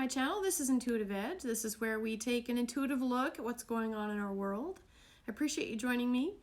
my channel. This is Intuitive Edge. This is where we take an intuitive look at what's going on in our world. I appreciate you joining me.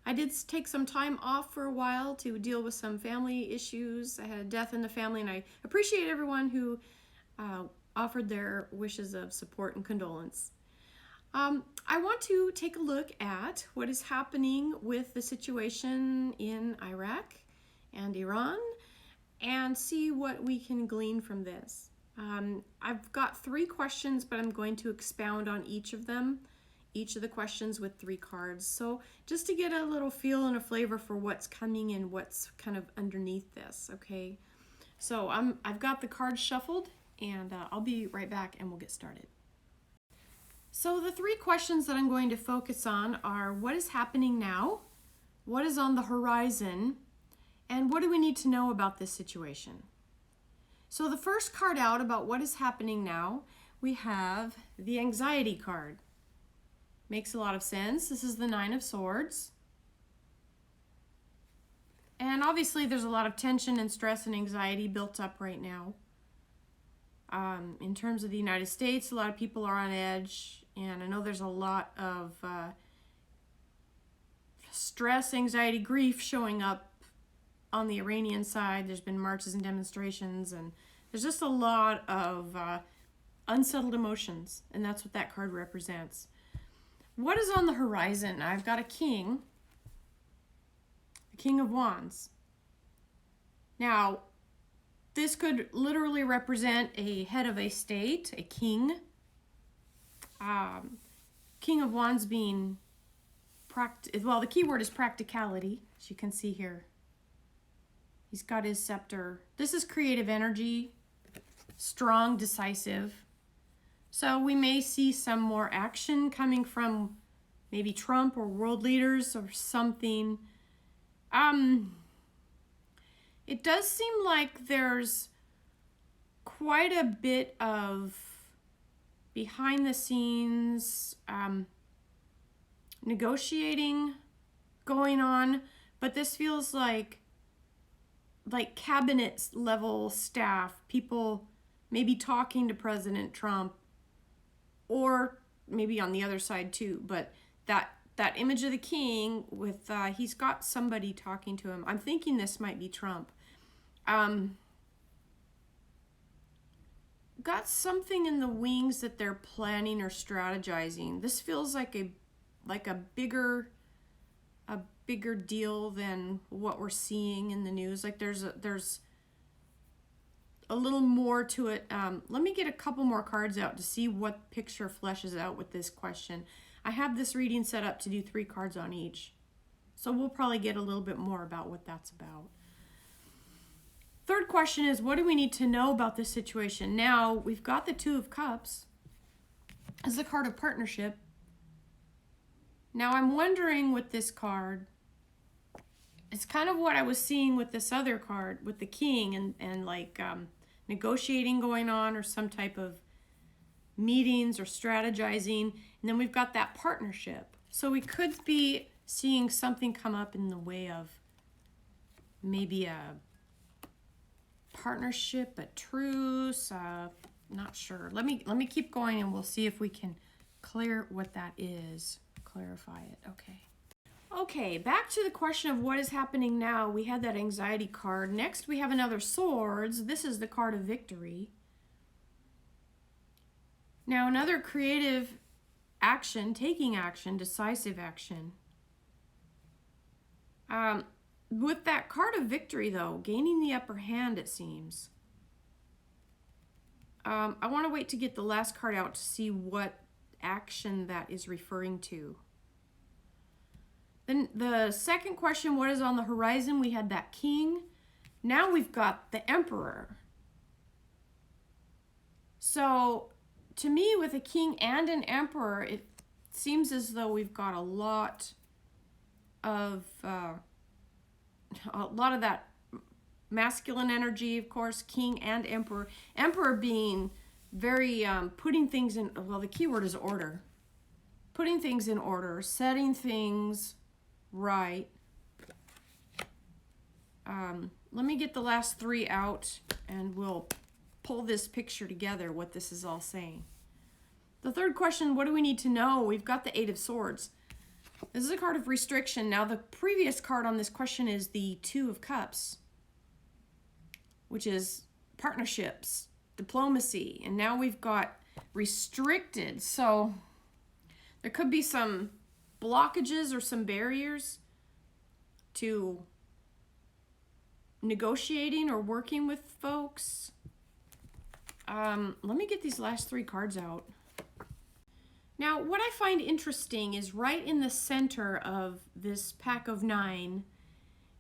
I did take some time off for a while to deal with some family issues. I had a death in the family, and I appreciate everyone who offered their wishes of support and condolence. I want to take a look at what is happening with the situation in Iraq and Iran and see what we can glean from this. I've got 3 questions, but I'm going to expound on each of them, each of the questions with 3 cards. So just to get a little feel and a flavor for what's coming and what's kind of underneath this, okay? So I've got the cards shuffled, and I'll be right back and we'll get started. So the 3 questions that I'm going to focus on are: what is happening now? What is on the horizon? And what do we need to know about this situation? So the first card out about what is happening now, we have the anxiety card. Makes a lot of sense. This is the 9 of Swords. And obviously there's a lot of tension and stress and anxiety built up right now. In terms of the United States, a lot of people are on edge, and I know there's a lot of stress, anxiety, grief showing up on the Iranian side. There's been marches and demonstrations, and there's just a lot of unsettled emotions, and that's what that card represents. What is on the horizon? I've got a king, the King of Wands. Now, this could literally represent a head of a state, a king. King of Wands being, well, the key word is practicality, as you can see here. He's got his scepter. This is creative energy, strong, decisive. So we may see some more action coming from maybe Trump or world leaders or something. It does seem like there's quite a bit of behind the scenes negotiating going on, but this feels like cabinet level staff, people maybe talking to President Trump, or maybe on the other side too. But that image of the king with he's got somebody talking to him. I'm thinking this might be Trump. Got something in the wings that they're planning or strategizing. This feels like a bigger deal than what we're seeing in the news. Like there's a little more to it. Let me get a couple more cards out to see what picture fleshes out with this question. I have this reading set up to do 3 cards on each, so we'll probably get a little bit more about what that's about. Third question is, what do we need to know about this situation? Now, we've got the 2 of Cups as the card of partnership. Now, I'm wondering with this card, it's kind of what I was seeing with this other card, with the king and like negotiating going on, or some type of meetings or strategizing. And then we've got that partnership. So we could be seeing something come up in the way of maybe a partnership, a truce, not sure. Let me keep going and we'll see if we can clear what that is, clarify it. Okay, back to the question of what is happening now. We had that anxiety card. Next, we have another Swords. This is the card of victory. Now, another creative action, taking action, decisive action. With that card of victory, though, gaining the upper hand, it seems. I want to wait to get the last card out to see what action that is referring to. Then the second question, what is on the horizon? We had that king. Now we've got the emperor. So to me, with a king and an emperor, it seems as though we've got a lot of that masculine energy, of course, king and emperor. Emperor being very putting things in, well, the key word is order. Putting things in order, setting things right. Let me get the last 3 out and we'll pull this picture together, what this is all saying. The third question, what do we need to know? We've got the Eight of Swords. This is a card of restriction. Now, the previous card on this question is the Two of Cups, which is partnerships, diplomacy, and now we've got restricted. So there could be some blockages or some barriers to negotiating or working with folks. Let me get these last three cards out. Now, what I find interesting is right in the center of this pack of 9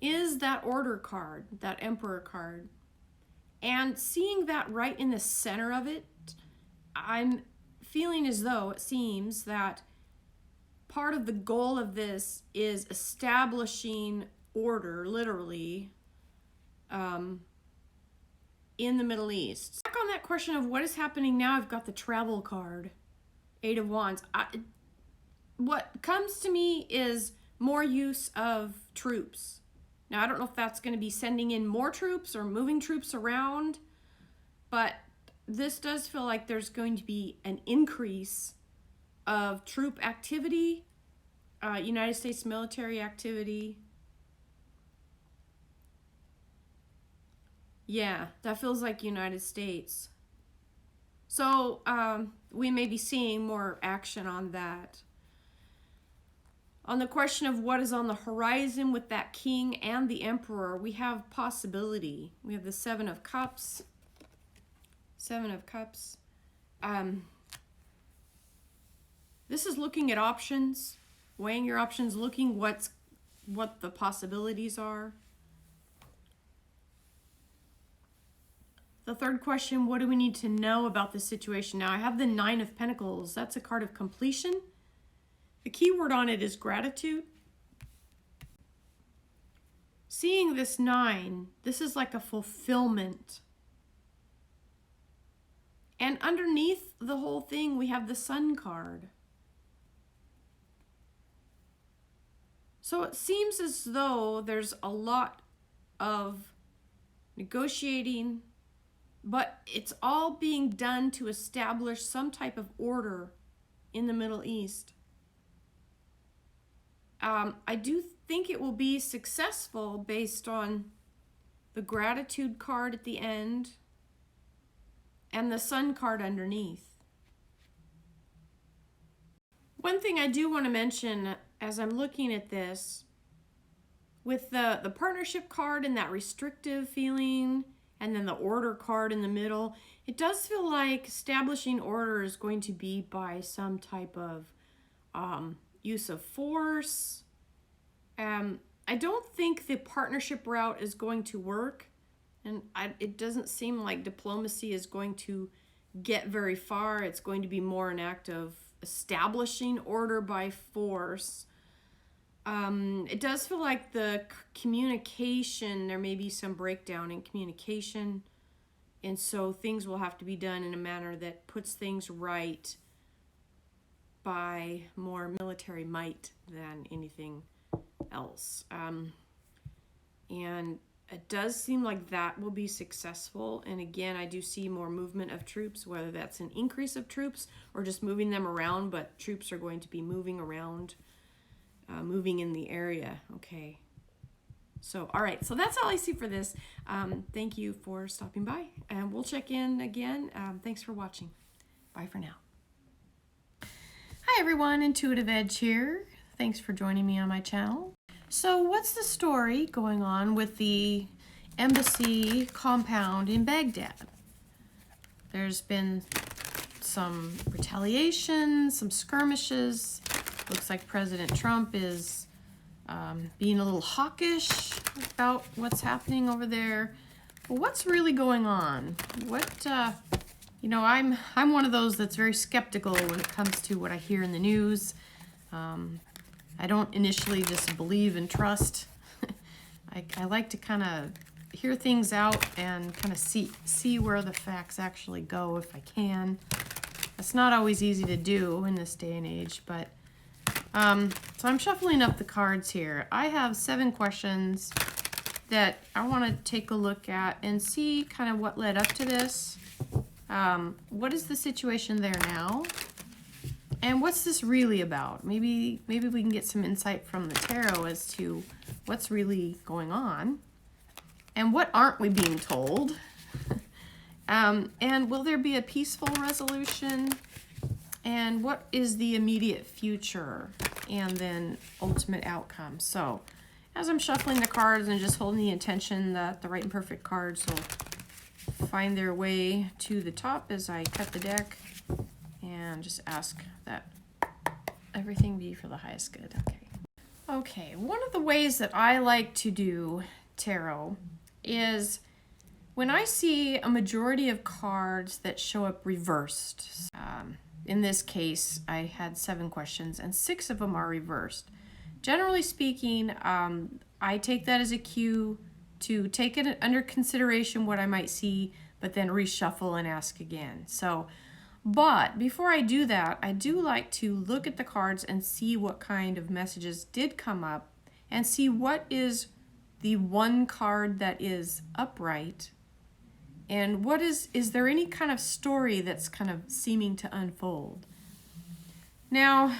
is that Order card, that Emperor card. And seeing that right in the center of it, I'm feeling as though it seems that part of the goal of this is establishing order, literally, in the Middle East. Back on that question of what is happening now, I've got the Travel card, Eight of Wands. What comes to me is more use of troops. Now, I don't know if that's going to be sending in more troops or moving troops around, but this does feel like there's going to be an increase of troop activity, United States military activity. Yeah, that feels like United States. So we may be seeing more action on that. On the question of what is on the horizon with that King and the Emperor, we have possibility. We have the Seven of Cups. Seven of Cups. This is looking at options, weighing your options, looking what the possibilities are. The third question, what do we need to know about the situation? Now, I have the Nine of Pentacles. That's a card of completion. The key word on it is gratitude. Seeing this 9, this is like a fulfillment. And underneath the whole thing, we have the Sun card. So it seems as though there's a lot of negotiating, but it's all being done to establish some type of order in the Middle East. I do think it will be successful based on the gratitude card at the end and the Sun card underneath. One thing I do want to mention as I'm looking at this, with the partnership card and that restrictive feeling, and then the Order card in the middle, it does feel like establishing order is going to be by some type of use of force. I don't think the partnership route is going to work, and it doesn't seem like diplomacy is going to get very far. It's going to be more an act of establishing order by force. It does feel like the communication, there may be some breakdown in communication, and so things will have to be done in a manner that puts things right by more military might than anything else. And it does seem like that will be successful. And again, I do see more movement of troops, whether that's an increase of troops or just moving them around, but troops are going to be moving around, moving in the area. Okay. So, all right. So that's all I see for this. Thank you for stopping by, and we'll check in again. Thanks for watching. Bye for now. Hi everyone, Intuitive Edge here. Thanks for joining me on my channel. So what's the story going on with the embassy compound in Baghdad? There's been some retaliation, some skirmishes. Looks like President Trump is being a little hawkish about what's happening over there. Well, what's really going on? You know, I'm one of those that's very skeptical when it comes to what I hear in the news. I don't initially just believe and trust. I like to kind of hear things out and kind of see where the facts actually go if I can. That's not always easy to do in this day and age, but so I'm shuffling up the cards here. I have 7 questions that I want to take a look at and see kind of what led up to this. What is the situation there now? And what's this really about? Maybe we can get some insight from the tarot as to what's really going on. And what aren't we being told? And will there be a peaceful resolution? And what is the immediate future? And then ultimate outcome. So as I'm shuffling the cards and just holding the intention that the right and perfect cards will find their way to the top as I cut the deck, and just ask that everything be for the highest good. Okay, one of the ways that I like to do tarot is when I see a majority of cards that show up reversed. In this case, I had 7 questions and 6 of them are reversed. Generally speaking, I take that as a cue to take it under consideration what I might see, but then reshuffle and ask again. But before I do that, I do like to look at the cards and see what kind of messages did come up and see what is the one card that is upright and what is there any kind of story that's kind of seeming to unfold. Now,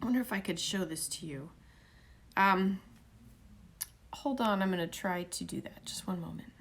I wonder if I could show this to you. Hold on, I'm going to try to do that. Just one moment.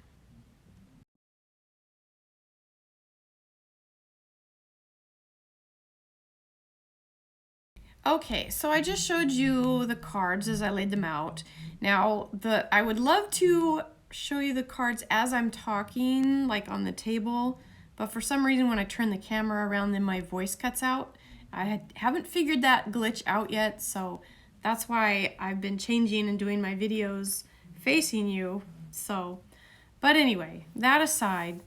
Okay, so I just showed you the cards as I laid them out. Now, I would love to show you the cards as I'm talking, like on the table, but for some reason when I turn the camera around, then my voice cuts out. I haven't figured that glitch out yet, so that's why I've been changing and doing my videos facing you. But anyway, that aside,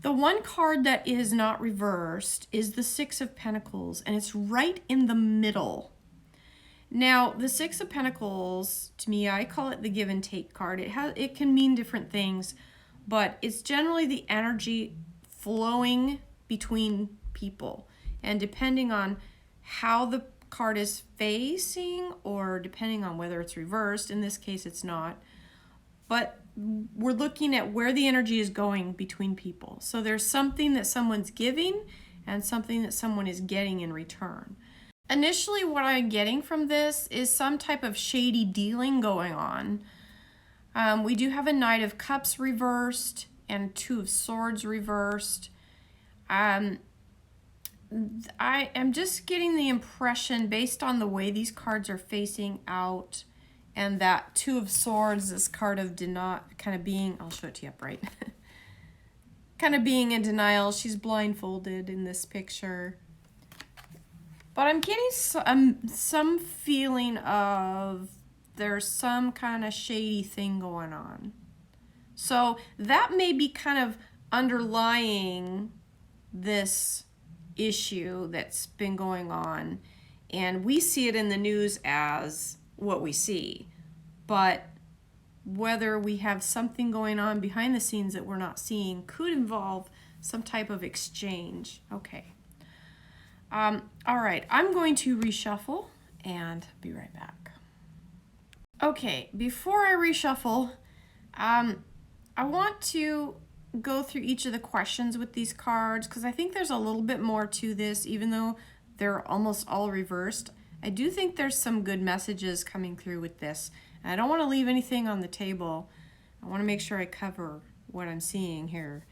the one card that is not reversed is the 6 of Pentacles, and it's right in the middle. Now, the 6 of Pentacles, to me, I call it the give and take card. It can mean different things, but it's generally the energy flowing between people. And depending on how the card is facing, or depending on whether it's reversed, in this case it's not, but we're looking at where the energy is going between people. So there's something that someone's giving and something that someone is getting in return. Initially, what I'm getting from this is some type of shady dealing going on. We do have a Knight of Cups reversed and 2 of Swords reversed. I am just getting the impression, based on the way these cards are facing out, and that 2 of Swords, this card of kind of being, I'll show it to you upright, kind of being in denial. She's blindfolded in this picture. But I'm getting some feeling of there's some kind of shady thing going on. So that may be kind of underlying this issue that's been going on. And we see it in the news as what we see. But whether we have something going on behind the scenes that we're not seeing could involve some type of exchange. Okay. All right, I'm going to reshuffle and be right back. Okay, before I reshuffle, I want to go through each of the questions with these cards because I think there's a little bit more to this, even though they're almost all reversed. I do think there's some good messages coming through with this. And I don't want to leave anything on the table. I want to make sure I cover what I'm seeing here.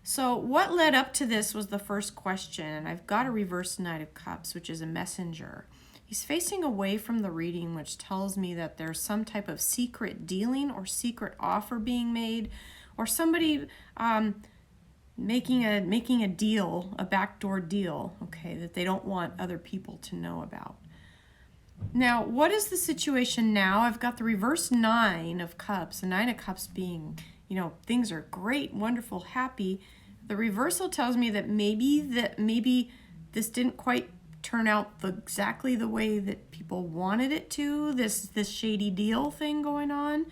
So what led up to this was the first question, and I've got a reverse Knight of Cups, which is a messenger. He's facing away from the reading, which tells me that there's some type of secret dealing or secret offer being made, or somebody making a deal, a backdoor deal, okay, that they don't want other people to know about. Now, what is the situation now? I've got the reverse 9 of Cups, the 9 of Cups being, you know, things are great, wonderful, happy. The reversal tells me that maybe this didn't quite turn out exactly the way that people wanted it to, this shady deal thing going on.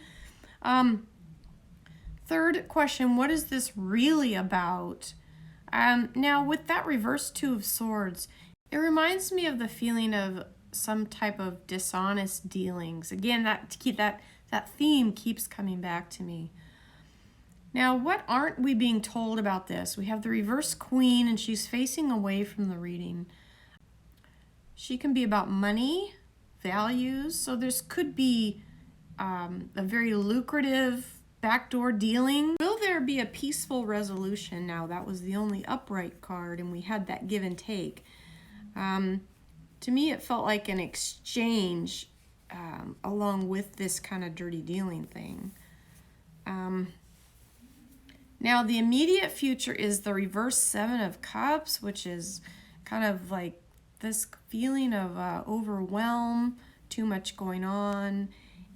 Third question, what is this really about? Now, with that reverse 2 of Swords, it reminds me of the feeling of some type of dishonest dealings. Again, that that theme keeps coming back to me. Now, what aren't we being told about this? We have the reverse queen, and she's facing away from the reading. She can be about money, values, so this could be a very lucrative backdoor dealing. Will there be a peaceful resolution? Now, that was the only upright card, and we had that give and take. To me, it felt like an exchange along with this kind of dirty dealing thing. Now, the immediate future is the reverse Seven of Cups, which is kind of like this feeling of overwhelm, too much going on.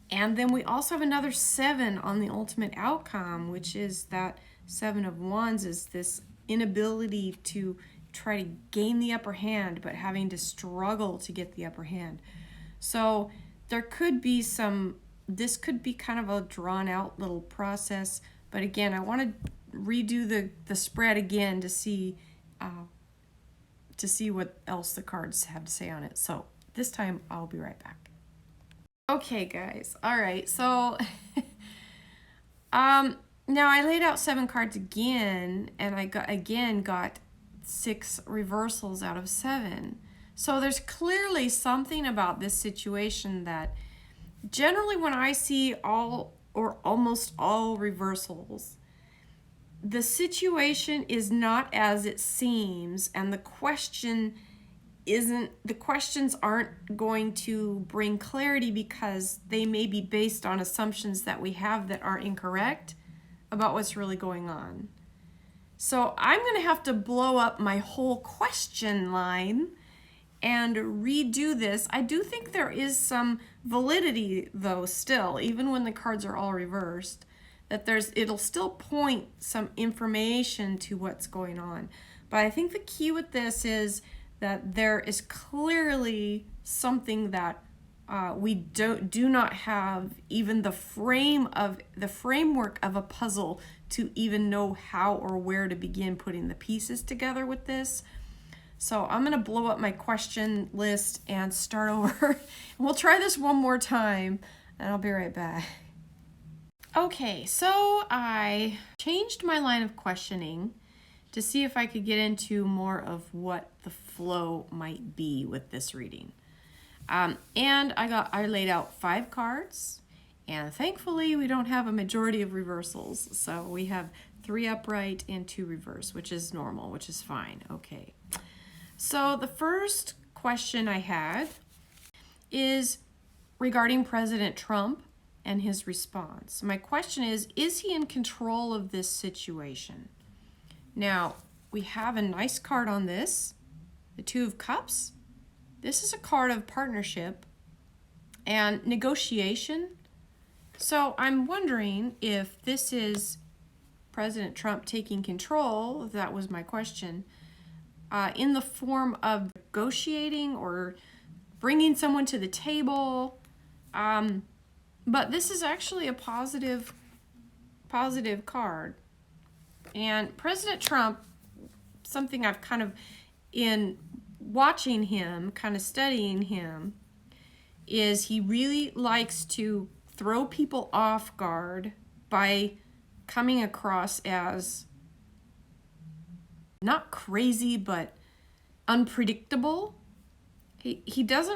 And then we also have another 7 on the ultimate outcome, which is that 7 of Wands is this inability to try to gain the upper hand, but having to struggle to get the upper hand. So there could be this could be kind of a drawn out little process. But again, I want to redo the spread again to see what else the cards have to say on it. So this time I'll be right back. Okay, guys. All right. So now I laid out 7 cards again, and I got 6 reversals out of 7. So there's clearly something about this situation that generally when I see all or almost all reversals, the situation is not as it seems, and the questions aren't going to bring clarity because they may be based on assumptions that we have that are incorrect about what's really going on. So I'm going to have to blow up my whole question line and redo this. I do think there is some validity, though, still, even when the cards are all reversed, that it'll still point some information to what's going on. But I think the key with this is that there is clearly something that we do not have even the framework of a puzzle to even know how or where to begin putting the pieces together with this. So I'm going to blow up my question list and start over. We'll try this one more time, and I'll be right back. Okay, so I changed my line of questioning to see if I could get into more of what the flow might be with this reading. And I laid out 5 cards, and thankfully we don't have a majority of reversals. So we have 3 upright and 2 reverse, which is normal, which is fine. Okay. So the first question I had is regarding President Trump and his response. My question is he in control of this situation? Now, we have a nice card on this, the 2 of Cups. This is a card of partnership and negotiation. So I'm wondering if this is President Trump taking control, if that was my question, in the form of negotiating or bringing someone to the table. But this is actually a positive card. And President Trump, something I've kind of, in watching him, kind of studying him, is he really likes to throw people off guard by coming across as not crazy, but unpredictable. He does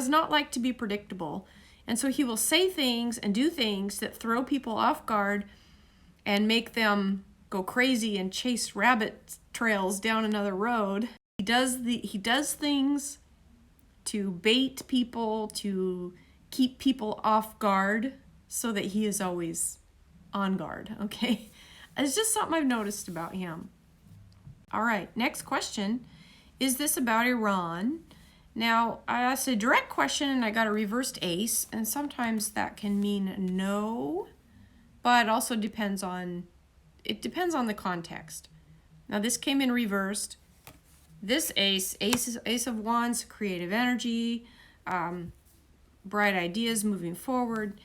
not like to be predictable. And so he will say things and do things that throw people off guard and make them go crazy and chase rabbit trails down another road. He does things to bait people, to keep people off guard so that he is always on guard, okay? It's just something I've noticed about him. All right, next question. Is this about Iran? Now, I asked a direct question and I got a reversed ace, and sometimes that can mean no, but it also depends on the context. Now, this came in reversed. This ace of Wands, creative energy, bright ideas moving forward.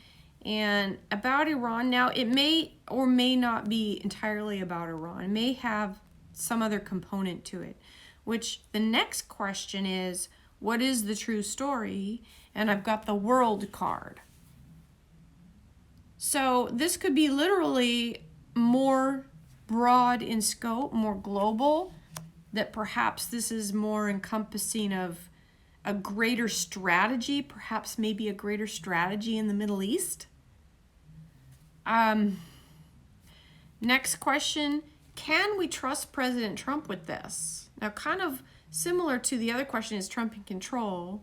And about Iran, now it may or may not be entirely about Iran. It may have some other component to it, which the next question is, what is the true story? And I've got the World card. So this could be literally more broad in scope, more global, that perhaps this is more encompassing of a greater strategy, perhaps maybe a greater strategy in the Middle East. Next question, can we trust President Trump with this? Now, kind of similar to the other question, is Trump in control?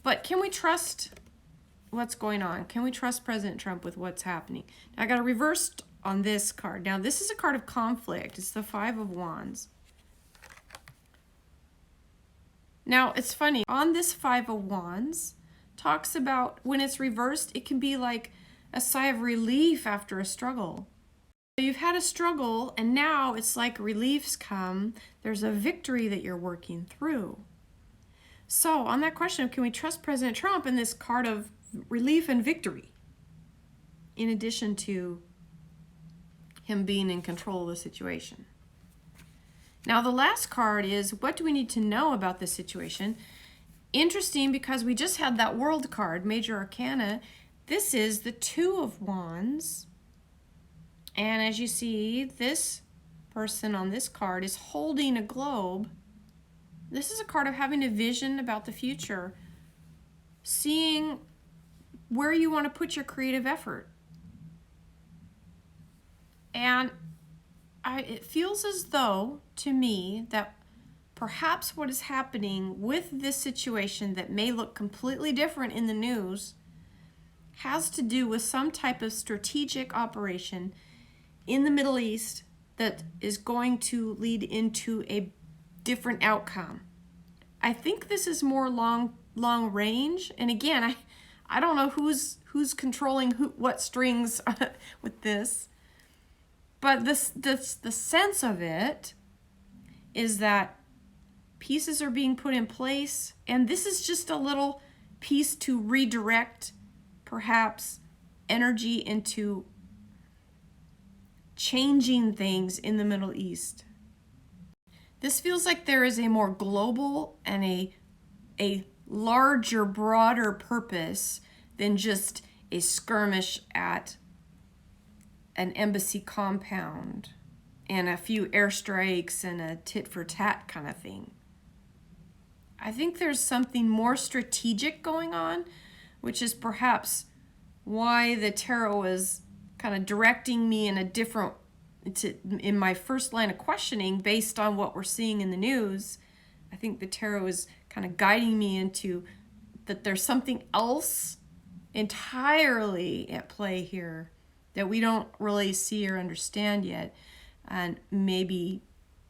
But can we trust what's going on? Can we trust President Trump with what's happening? Now, I got a reversed on this card. Now, this is a card of conflict. It's the Five of Wands. Now, it's funny. On this Five of Wands, talks about when it's reversed, it can be like a sigh of relief after a struggle. You've had a struggle, and now it's like reliefs come. There's a victory that you're working through. So on that question of can we trust President Trump in this card of relief and victory, in addition to him being in control of the situation. Now the last card is, what do we need to know about this situation? Interesting, because we just had that World card, Major Arcana. This is the Two of Wands. And as you see, this person on this card is holding a globe. This is a card of having a vision about the future, seeing where you want to put your creative effort. And it feels as though, to me, that perhaps what is happening with this situation that may look completely different in the news has to do with some type of strategic operation in the Middle East that is going to lead into a different outcome. I think this is more long range. And again, I don't know who's controlling what strings with this. But the sense of it is that pieces are being put in place, and this is just a little piece to redirect perhaps energy into changing things in the Middle East. This feels like there is a more global and a larger, broader purpose than just a skirmish at an embassy compound and a few airstrikes and a tit-for-tat kind of thing. I think there's something more strategic going on, which is perhaps why the tarot is kind of directing me in a different, in my first line of questioning based on what we're seeing in the news. I think the tarot is kind of guiding me into that there's something else entirely at play here that we don't really see or understand yet. And maybe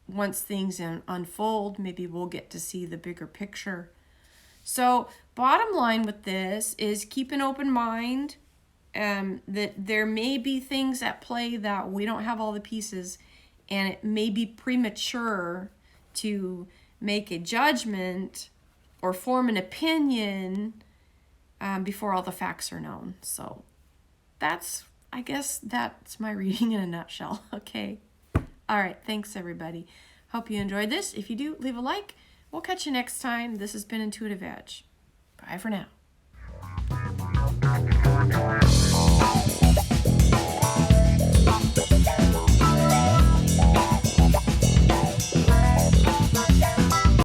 once things unfold, maybe we'll get to see the bigger picture. So bottom line with this is keep an open mind. That there may be things at play that we don't have all the pieces, and it may be premature to make a judgment or form an opinion before all the facts are known. So I guess that's my reading in a nutshell. Okay. All right. Thanks, everybody. Hope you enjoyed this. If you do, leave a like. We'll catch you next time. This has been Intuitive Edge. Bye for now.